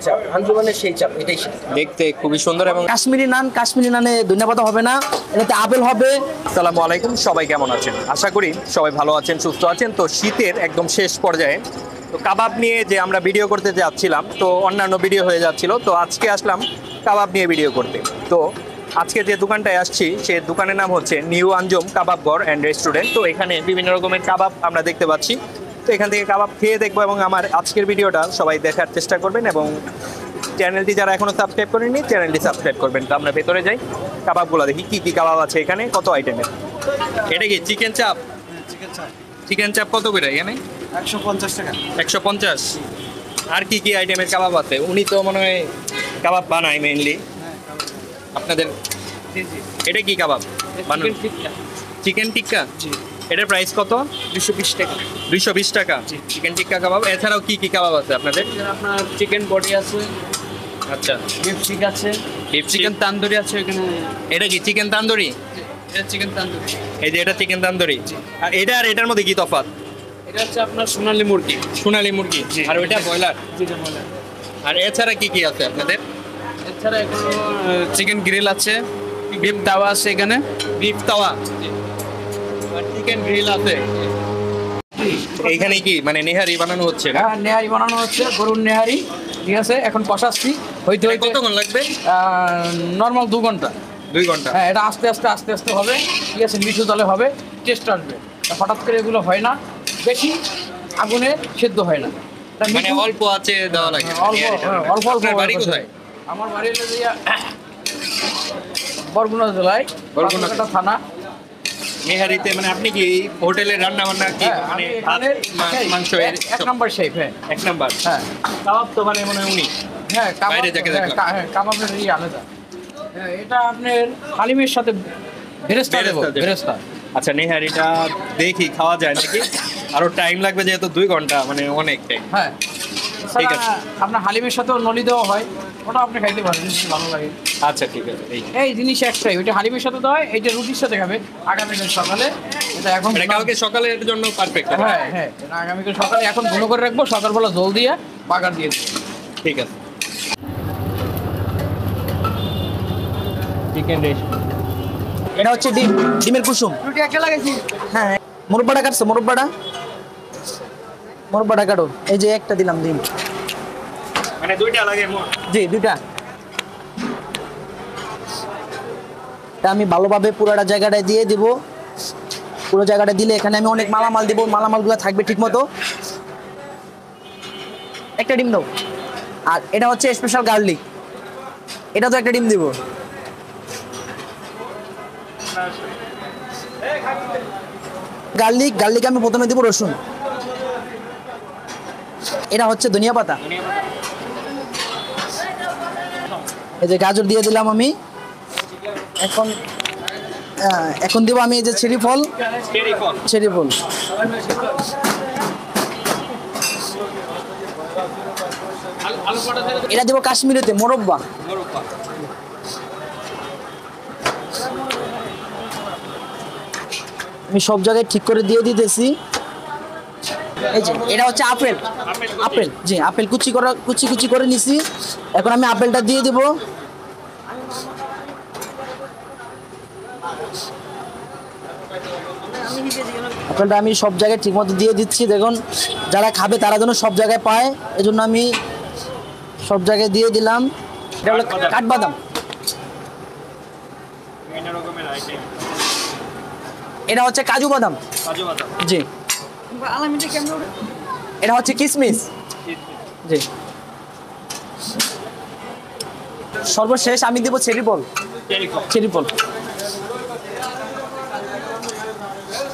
চাপ, আঞ্জুমানের সেই চাপ, এটাই সেটা। দেখতে খুবই সুন্দর। এবং কাশ্মীরি নান, কাশ্মীরি নানে ধনিয়া পাতা হবে না, এটাতে আপেল হবে। আসসালামু আলাইকুম, সবাই কেমন আছেন? আশা করি সবাই ভালো আছেন, সুস্থ আছেন। তো শীতের একদম শেষ পর্যায়ে তো কাবাব নিয়ে যে আমরা ভিডিও করতে যাচ্ছিলাম, তো অন্যান্য ভিডিও হয়ে যাচ্ছিল, তো আজকে আসলাম কাবাব নিয়ে ভিডিও করতে। তো আজকে যে দোকানটায় আসছি সে দোকানের নাম হচ্ছে নিউ আঞ্জুম কাবাব ঘর অ্যান্ড রেস্টুরেন্ট। তো এখানে বিভিন্ন রকমের কাবাব আমরা দেখতে পাচ্ছি। তো এখান থেকে কাবাব খেয়ে দেখবো এবং আমার আজকের ভিডিওটা সবাই দেখার চেষ্টা করবেন এবং চ্যানেলটি যারা এখনো সাবস্ক্রাইব করেননি চ্যানেলটি সাবস্ক্রাইব করবেন। তো আমরা ভেতরে যাই, কাবাবগুলো দেখি কি কি কাবাব আছে এখানে, কত আইটেমের। এটা কি চিকেন চাপ? চিকেন চাপ কত করে এখানে? 150 টাকা। 150। আর কি কি আইটেমের কাবাব আছে? উনি তো মনে হয় কাবাব বানায় মেইনলি আপনাদের। এটা কি কাবাব বানান? চিকেন টিক্কা। এটার প্রাইস কত? 220 টাকা। 220 টাকা চিকেন টিক্কা কাবাব। এছাড়াও কি কি কাবাব আছে আপনাদের? আপনার চিকেন বডি আছে, আচ্ছা, বিফ চিক আছে, বিফ চিকেন চিকেন। তান্দুরি আছে ওখানে। এটা কি চিকেন তান্দুরি? এটা চিকেন তান্দুরি। এই যে এটা চিকেন তান্দুরি। আর এটা আর এটার মধ্যে কি তফাৎ? এটা হচ্ছে আপনার সোনালী মুরগি। সোনালী মুরগি। আর ওইটা ব্রয়লার। যেটা বলে। আর এছাড়া কি কি আছে আপনাদের? এছাড়া এখনো চিকেন গ্রিল আছে, বিফ তাওয়া আছে এখানে। বিফ তাওয়া আর চিকেন গ্রিল আছে। এইখানে কি মানে নেহারি বানানো হচ্ছে না? হ্যাঁ, নেহারি বানানো হচ্ছে, গরুর নেহারি। ঠিক আছে, এখন কষাচ্ছি। হইতে এটা হইতে কতক্ষণ লাগবে? নর্মাল 2 ঘন্টা। 2 ঘন্টা। হ্যাঁ, এটা আস্তে আস্তে হবে। ঠিক আছে, মিঠু তলে হবে, টেস্ট আসবে। হঠাৎ করে এগুলো হয় না, বেশি আগুনে সেদ্ধ হয় না। এটা মানে মিঠু- অল্প আছে দেওয়া লাগে। অল্প আপনার বাড়ি কোথায়? আমার বাড়ি হলো যে বরগুনা জেলায়, বরগুনা বরগুনা থানা। নেহারিতে মানে আপনি কি হোটেলে রান্না বান্না কি হ্যাঁ, মানে আমি ভাত, এখানে মাংস এর এক নাম্বার শেফ। হ্যাঁ, এক নাম্বার? হ্যাঁ, কাবাব তো মানে মনে হয় উনি। হ্যাঁ, কাবাব। বাইরে যাকে হ্যাঁ, দেখলাম। হ্যাঁ, কাবাবের আলাদা। হ্যাঁ, এটা আপনার হালিমের সাথে বেরেস্তা দেবো, বেরেস্তা দেবো। বেরেস্তা। আচ্ছা, নেহারিটা দেখি খাওয়া যায় নাকি? আরো টাইম লাগবে যেহেতু 2 ঘন্টা, মানে অনেক টাইম। হ্যাঁ, ঠিক এছাড়া আছে। আপনার হালিমের সাথেও নলি দেওয়া হয়, ওটা আপনি খাইতে পারেন যদি ভালো লাগে। আচ্ছা ঠিক আছে। এই জিনিস একটাই, ওইটা হালিমের সাথে দেওয়া হয়, এইটা রুটির সাথে খাবে আগামীকাল সকালে। এটা এখন মানে কালকে সকালের জন্য পারফেক্ট। হ্যাঁ হ্যাঁ, এটা আগামীকাল সকালে এখন গুঁড়ো করে রাখবো, সকালবেলা জল দিয়ে বাগার দিয়ে দেবো। ঠিক আছে। Chicken race. এটা হচ্ছে ডিম, ডিমের কুসুম। রুটি একটা লাগাইছি। হ্যাঁ, মুরব্বাটা কাটছো? মুরব্বাটা মুরব্বাটা কাটো। এই যে একটা দিলাম ডিম। মানে 2টা লাগে মোট? জি, 2টা। তা আমি ভালোভাবে পুরোটা জায়গাটায় দিয়ে দিব। পুরো জায়গাটা দিলে এখানে আমি অনেক মালামাল দিব, মালামালগুলো থাকবে ঠিক মতো। একটা ডিম দাও। আর এটা হচ্ছে স্পেশাল গার্লিক, এটা তো একটা ডিম দিব। গার্লিক, গার্লিক আমি প্রথমে দিব রসুন। এটা হচ্ছে ধনিয়া পাতা। এই যে গাজর দিয়ে দিলাম আমি। এখন এখন দিব আমি এই যে চেরি ফল। চেরি ফল এটা দিব কাশ্মীরিতে মোরব্বা। আমি সব জায়গায় ঠিক করে দিয়ে দিতেছি। এই যে এটা হচ্ছে আপেল। আপেল, জি, আপেল কুচি কুচি করে নিছি। এখন আমি আপেলটা দিয়ে দিব। আপেলটা আমি সব জায়গায় ঠিক মতো দিয়ে দিচ্ছি। দেখুন, যারা খাবে তারা যেন সব জায়গায় পায়, এজন্য আমি সব জায়গায় দিয়ে দিলাম। এটা হলো কাঠবাদাম। এটা হচ্ছে কাজু বাদাম। জি, এটা হচ্ছে কিশমিশ। জি, সর্বশেষ আমি দিব চেরি ফল। চেরি ফল।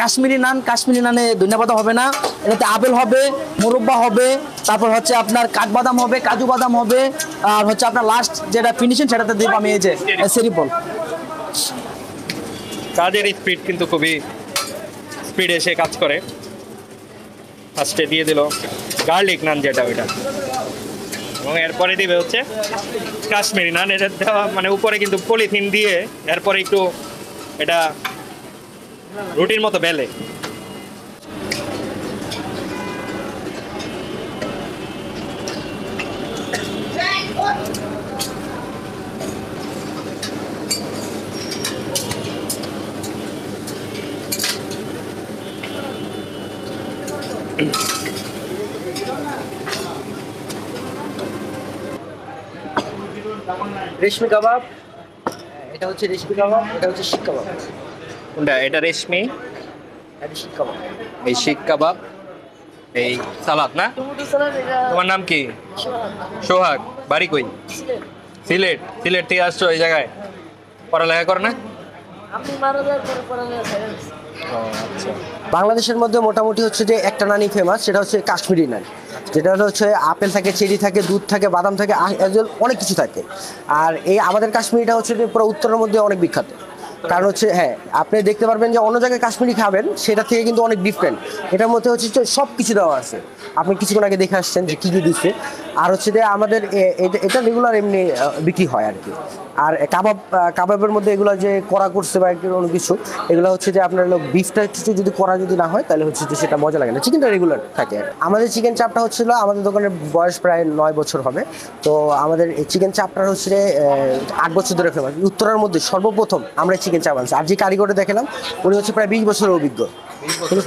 কাশ্মীরি নান, কাশ্মীরি নানে ধনিয়া পাতা হবে না, এটাতে আপেল হবে, মুরব্বা হবে, তারপর হচ্ছে আপনার কাঠবাদাম হবে, কাজু বাদাম হবে, আর হচ্ছে আপনার লাস্ট যেটা ফিনিশিং সেটাতে দিব আমি এই যে চেরি ফল। কাজের স্পিড কিন্তু খুবই স্পিডে সে কাজ করে। ফার্স্টে দিয়ে দিল গার্লিক নান, যেটা ওইটা, এবং এরপরে দিবে হচ্ছে কাশ্মীরি নান। এটা দেওয়া মানে উপরে কিন্তু পলিথিন দিয়ে এরপরে একটু এটা রুটির মতো বেলে। রেশমি কাবাব, এটা হচ্ছে রেশমি কাবাব, এটা হচ্ছে শিক কাবাব, কোনটা? এটা রেশমি, এটা শিক কাবাব। এই শিক কাবাব, এই সালাদ না? তোমার নাম কি? সোহাগ। বাড়ি কই? সিলেট। সিলেট থেকে আসছো এই জায়গায়? পড়ালেখা করো না? ও আচ্ছা। বাংলাদেশের মধ্যে মোটামুটি হচ্ছে যে একটা নানই ফেমাস, সেটা হচ্ছে কাশ্মীরি নান, যেটা হচ্ছে আপেল থাকে, চেরি থাকে, দুধ থাকে, বাদাম থাকে, অনেক কিছু থাকে। আর এই আমাদের কাশ্মীরিটা হচ্ছে যে পুরো উত্তরের মধ্যে অনেক বিখ্যাত। কারণ হচ্ছে হ্যাঁ, আপনি দেখতে পারবেন যে অন্য জায়গায় কাশ্মীরি খাবেন সেটা থেকে কিন্তু অনেক ডিফারেন্ট। এটার মধ্যে হচ্ছে যে সব কিছু দেওয়া আছে, আপনি কিছুক্ষণ আগে দেখে আসছেন যে কী কী দিচ্ছে। আর হচ্ছে যে আমাদের এটা রেগুলার এমনি বিক্রি হয় আর কি। আর কাবাবের মধ্যে এগুলো যে করা করছে বা কোনো কিছু, এগুলো হচ্ছে যে আপনার বিফটা কিছু যদি করা যদি না হয় তাহলে হচ্ছে যে সেটা মজা লাগে না। চিকেনটা রেগুলার থাকে। আমাদের চিকেন চাপটা হচ্ছিল, আমাদের দোকানের বয়স প্রায় 9 বছর হবে। তো আমাদের এই চিকেন চাপটা হচ্ছে 8 বছর ধরে ফেমাস। উত্তরার মধ্যে সর্বপ্রথম আমরা চিকেন চাপ আনছি। আর যে কারিগরে দেখালাম উনি হচ্ছে প্রায় 20 বছরের অভিজ্ঞ।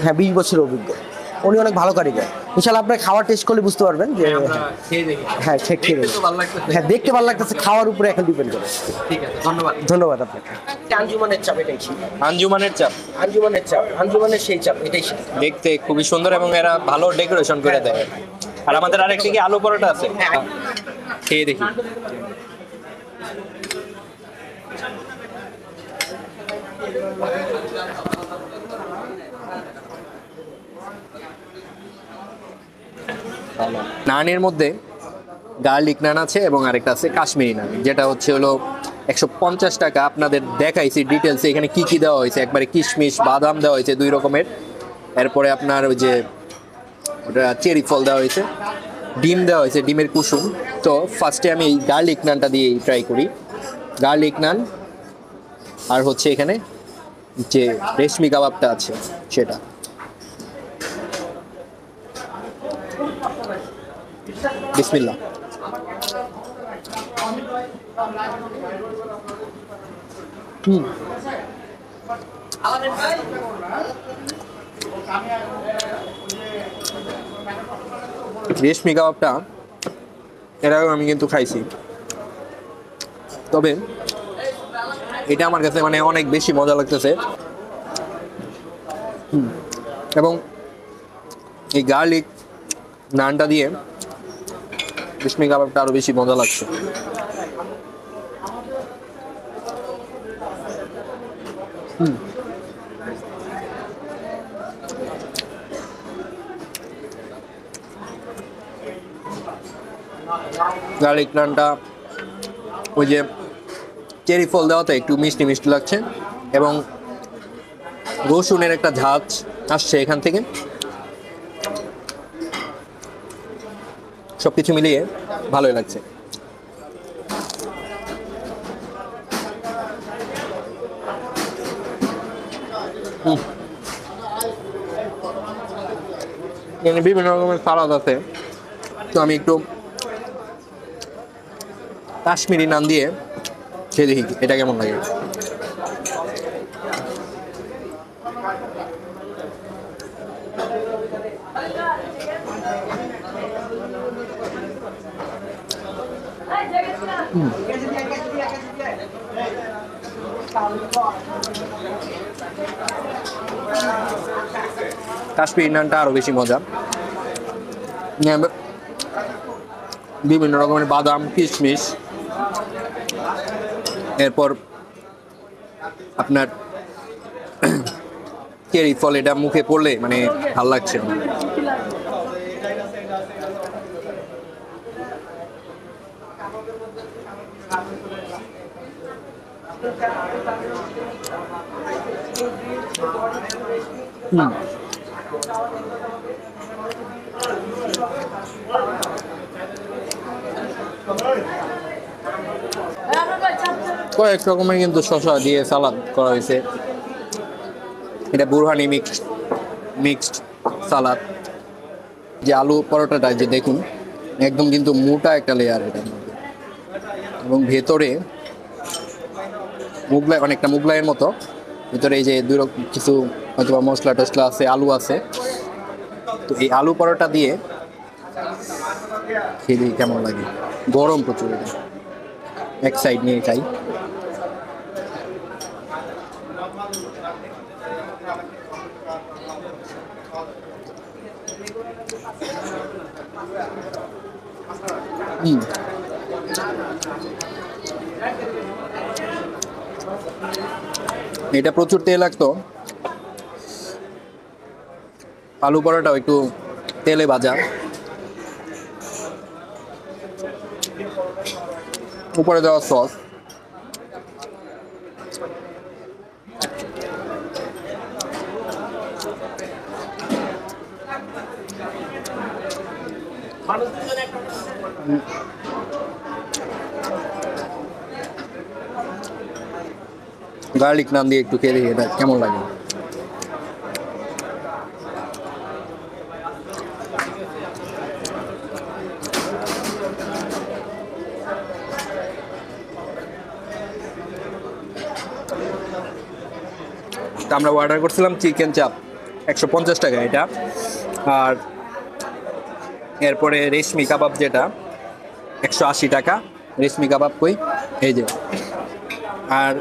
হ্যাঁ, 20 বছরের অভিজ্ঞ, উনি অনেক ভালো কারিগর। ইনশাআল্লাহ আপনার খাওয়ার টেস্ট করলে বুঝতে পারবেন যে হ্যাঁ ঠিক ঠিক। হ্যাঁ, দেখতে ভালো লাগতেছে, খাওয়ার উপরে এখন ডিপেন্ড করে। ঠিক আছে, ধন্যবাদ। ধন্যবাদ আপনাকে। আঞ্জুমানের চাপ, এটাই ছিল আঞ্জুমানের চাপ। আঞ্জুমানের চাপ, আঞ্জুমানের সেই চাপ, এটাই ছিল। দেখতে খুবই সুন্দর এবং এরা ভালো ডেকোরেশন করে দেয়। আর আমাদের আরেকটা কি আলু পরোটা আছে, খেয়ে দেখি। নানের মধ্যে গার্লিক নান আছে এবং আরেকটা আছে কাশ্মীরি নান, যেটা হচ্ছে হলো 150 টাকা। আপনাদের দেখাইছি ডিটেলসে এখানে কি কি দেওয়া হয়েছে। একবারে কিশমিশ, বাদাম দেওয়া হয়েছে 2 রকমের। এরপরে আপনার ওই যে ওটা চেরি ফল দেওয়া হয়েছে, ডিম দেওয়া হয়েছে, ডিমের কুসুম। তো ফার্স্টে আমি এই গার্লিক নানটা দিয়ে ট্রাই করি। গার্লিক নান আর হচ্ছে এখানে যে রেশমি কাবাবটা আছে সেটা। বিসমিল্লাহ। রেশমি কাবাবটা এর আগেও আমি কিন্তু খাইছি, তবে এটা আমার কাছে মানে অনেক বেশি মজা লাগতেছে। এবং এই গার্লিক নানটা দিয়ে রেশমি কাবাবটা আরো বেশি মজা লাগছে। গার্লিক নানটা ওই যে চেরি ফল দেওয়াতে একটু মিষ্টি মিষ্টি লাগছে এবং রসুনের একটা ঝাঁজ আসছে এখান থেকে। সবকিছু মিলিয়ে ভালোই লাগছে। এখানে বিভিন্ন রকমের সালাদ আছে, তো আমি একটু কাশ্মীরি নান দিয়ে খেয়ে দেখি এটা কেমন লাগে। কাশ্মীরি নানটা আরো বেশি মজা। বিভিন্ন রকমের বাদাম, কিশমিশ, এরপর আপনার চেরি ফল, এটা মুখে পড়লে মানে ভাল লাগছে। কয়েক রকমের কিন্তু শসা দিয়ে সালাদ করা হয়েছে। এটা বুরহানি মিক্সড সালাদ। যে আলু পরোটাটা যে দেখুন একদম কিন্তু মোটা একটা লেয়ার, এটার মধ্যে এবং ভেতরে মুগলাই, অনেকটা মুগলাইয়ের মতো। ভিতরে এই যে দুই রকম কিছু হয়তো মশলা টশলা আছে, আলু আছে। তো এই আলু পরোটা দিয়ে খেয়ে দিই কেমন লাগে। গরম প্রচুর, এটা এক সাইড নিয়ে খাই। এটা প্রচুর তেল লাগতো। আলু পরোটাও একটু তেলে ভাজা, উপরে দেওয়া সস। গার্লিক নান দিয়ে একটু খেয়ে দেখি এটা কেমন লাগে। আমরা অর্ডার করছিলাম চিকেন চাপ, 150 টাকা এটা। আর এরপরে রেশমি কাবাব, যেটা 180 টাকা। রেশমি কাবাব কই, এই যে। আর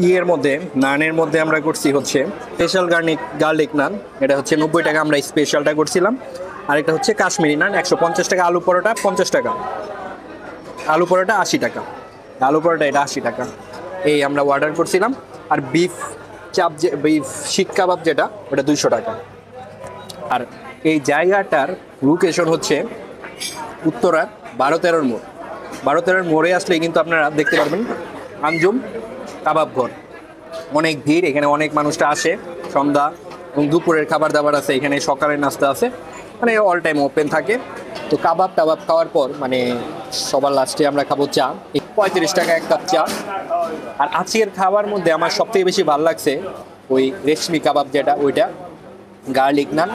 ইয়ের মধ্যে, নানের মধ্যে আমরা করছি হচ্ছে স্পেশাল গার্লিক নান, এটা হচ্ছে 90 টাকা। আমরা স্পেশালটা করছিলাম। আর এটা হচ্ছে কাশ্মীরি নান, 150 টাকা। আলু পরোটা 50 টাকা। আলু পরোটা 80 টাকা। আলু পরোটা এটা 80 টাকা। এই আমরা অর্ডার করছিলাম। আর বিফ চাপ, যে বিফ শিক কাবাব যেটা, ওটা 200 টাকা। আর এই জায়গাটার লোকেশন হচ্ছে উত্তরার 12-13 মোড়। 12-13 মোড়ে আসলে কিন্তু আপনারা দেখতে পারবেন আঞ্জুম কাবাব ঘর। অনেক ভিড়, এখানে অনেক মানুষটা আসে। সন্ধ্যা এবং দুপুরের খাবার দাবার আছে এখানে, সকালের নাস্তা আছে, মানে অল টাইম ওপেন থাকে। তো কাবাব টাবাব খাওয়ার পর মানে সবার লাস্টে আমরা খাবো চা, 35 টাকা এক কাপ চা। আর আজকের খাবার মধ্যে আমার সবথেকে বেশি ভালো লাগছে ওই রেশমি কাবাব যেটা, ওইটা। গার্লিক নান,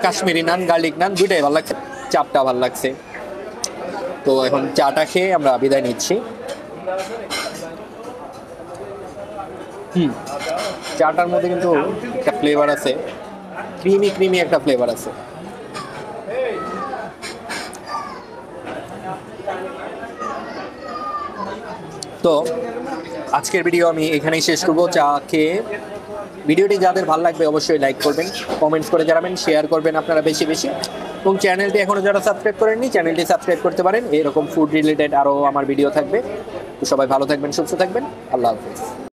কাশ্মীরি নান, গার্লিক নান দুইটাই ভালো লাগছে। চাপটা ভালো লাগছে। তো এখন চাটা খেয়ে আমরা বিদায় নিচ্ছি। চাটার মধ্যে কিন্তু একটা ফ্লেভার আছে, ক্রিমি একটা ফ্লেভার আছে। তো আজকের ভিডিও আমি এখানেই শেষ করবো চা খেয়ে। ভিডিওটি যাদের ভালো লাগবে অবশ্যই লাইক করবেন, কমেন্টস করে জানাবেন, শেয়ার করবেন আপনারা বেশি বেশি। এবং চ্যানেলটি এখনও যারা সাবস্ক্রাইব করেননি, চ্যানেলটি সাবস্ক্রাইব করতে পারেন। এরকম ফুড রিলেটেড আরও আমার ভিডিও থাকবে। তো সবাই ভালো থাকবেন, সুস্থ থাকবেন। আল্লাহ হাফেজ।